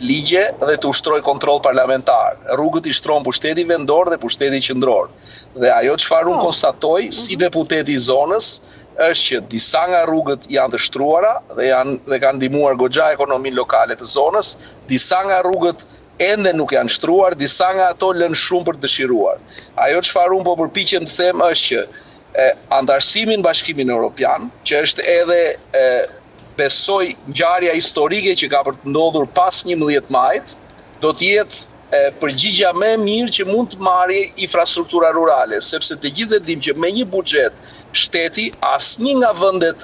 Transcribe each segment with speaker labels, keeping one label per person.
Speaker 1: ligje dhe të ushtroj kontroll parlamentar. Rrugët i shtron pushteti vendor dhe pushteti qendror. Dhe ajo çfarë unë konstatoj si deputeti i zonës është që disa nga rrugët janë të shtruara dhe kanë ndihmuar goxha ekonominë lokale të zonës, disa nga rrugët ende nuk janë shtruar, disa nga ato lënë shumë për të dëshiruar. Ajo çfarë unë po përpiqem të them është që antarësimin Bashkimin Evropian, që është edhe besoj ngjarja historike që ka për të ndodhur pas 11 majit, do të jetë përgjigja më e mirë që mund të marrë infrastruktura rurale, sepse të gjithë e dimë që me një buxhet shteti, asnjë nga vendet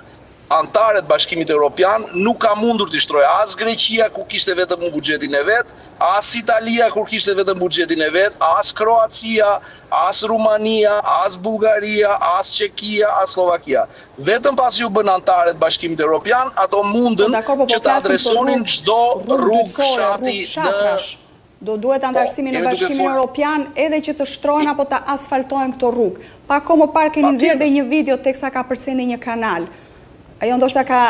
Speaker 1: anëtare të Bashkimit Evropian nuk ka mundur të shtrojë as Greqia ku kishte vetëm buxhetin e vet, as Italia kur kishte vetëm buxhetin e vet, as Kroacia, as Rumania, as Bullgaria, as Çekia, as Slovakia. Vetëm pasi u bën anëtare të Bashkimit Evropian, ato mundën që të adresonin çdo rrugë fshati në
Speaker 2: do duhet antarësimi në Bashkimin Evropian edhe që të shtrojnë apo të asfaltojnë këto rrugë. Pa kohë më parë keni nxjerrë dhe një video teksa ka përcjellë një kanal. Ajo ndoshta ka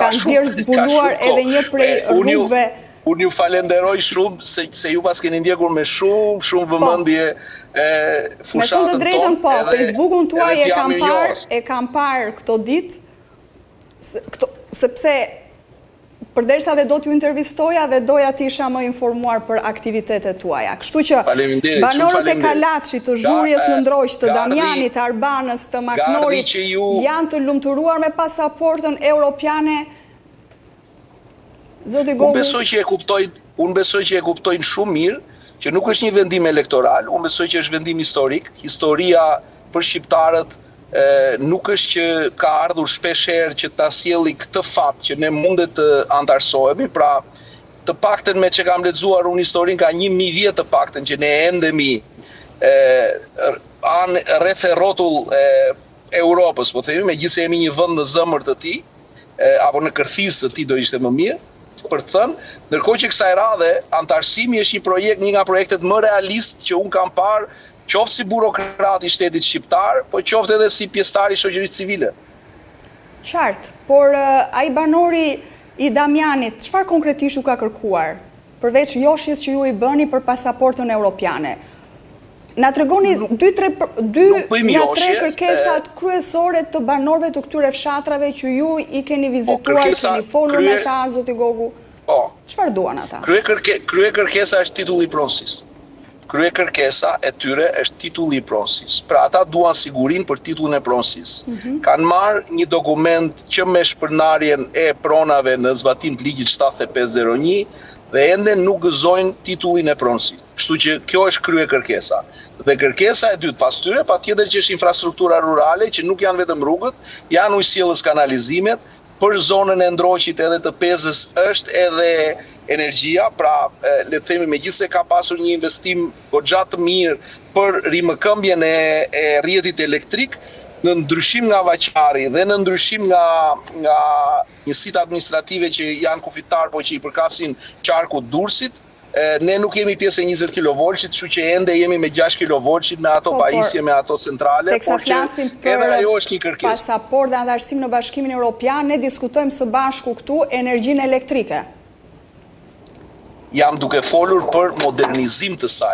Speaker 2: nxjerrë zbuluar edhe një prej rrugëve.
Speaker 1: Unë ju falenderoj shumë se ju pas keni ndjekur me shumë vëmendje fushatën tonë.
Speaker 2: Me thënë të drejtën po, Facebook-un tuaj e kam parë këto ditë, sepse përderisa dhe do t'ju intervistoja dhe doja t'isha më informuar për aktivitetet tuaja. Kështu që banorët e Kalaçit, të Zhurjes në Ndroq, të Damjanit, të Arbanës, të Maknorit janë të lumturuar me pasaportën europiane. Zoti Gogu.
Speaker 1: Unë besoj që e kuptojnë shumë mirë që nuk është një vendim elektoral, unë besoj që është vendim historik. Historia për shqiptarët nuk është që ka ardhur shpeshherë që ta sjelli këtë fat që ne mundet të antarësohemi, pra të paktën me që kam lexuar unë historinë ka 1000 vjet të paktën që ne endemi rreth rrotull Europës, po themi, megjithëse jemi një vend në zemër të tij, apo në kërthis të tij do ishte më mirë për të thënë, ndërkohë që kësaj radhe antarësimi është një nga projektet më realist që unë kam parë, qoftë si burokrat i shtetit shqiptar, po qoftë edhe si pjesëtar i shoqërisë civile.
Speaker 2: Qartë, por ai banori i Damjanit, çfarë konkretisht u ka kërkuar, përveç joshjes që ju i bëni për pasaportën europiane? Na tregoni 2-3 kërkesat kryesore të banorëve të këtyre fshatrave që ju i keni vizituar, keni folur me ta, zoti Gogu. Çfarë duan ata?
Speaker 1: Krye kërkesa është titulli i pronësisë. Krye kërkesa e tyre është titulli i pronësisë. Pra ata duan sigurinë për titullin e pronësisë. Kanë marrë një dokument që me shpërndarjen e pronave në zbatim të ligjit 7501 dhe ende nuk gëzojnë titullin e pronësisë. Kështu që kjo është krye kërkesa. Dhe kërkesa e dytë pas tyre, patjetër që është infrastruktura rurale, që nuk janë vetëm rrugët, janë ujësjellës, kanalizimet, për zonën e Ndroqit edhe të Pezës është edhe energjia, pra le të themi megjithëse ka pasur një investim goxha të mirë për rimëkëmbjen e rrjetit elektrik, në ndryshim nga Vaçari dhe në ndryshim nga njësitë administrative që janë kufitar, po që i përkasin qarkut Durrësit, ne nuk jemi pjesë e 20 kV-shit, kështu që ende jemi me 6 kV-shit me ato pajisje, me ato centrale, por që edhe ajo është një kërkesë.
Speaker 2: Pasaport dhe antarësim në Bashkimin Evropian, ne diskutojmë së bashku këtu energjinë elektrike.
Speaker 1: Jam duke folur për modernizim të saj.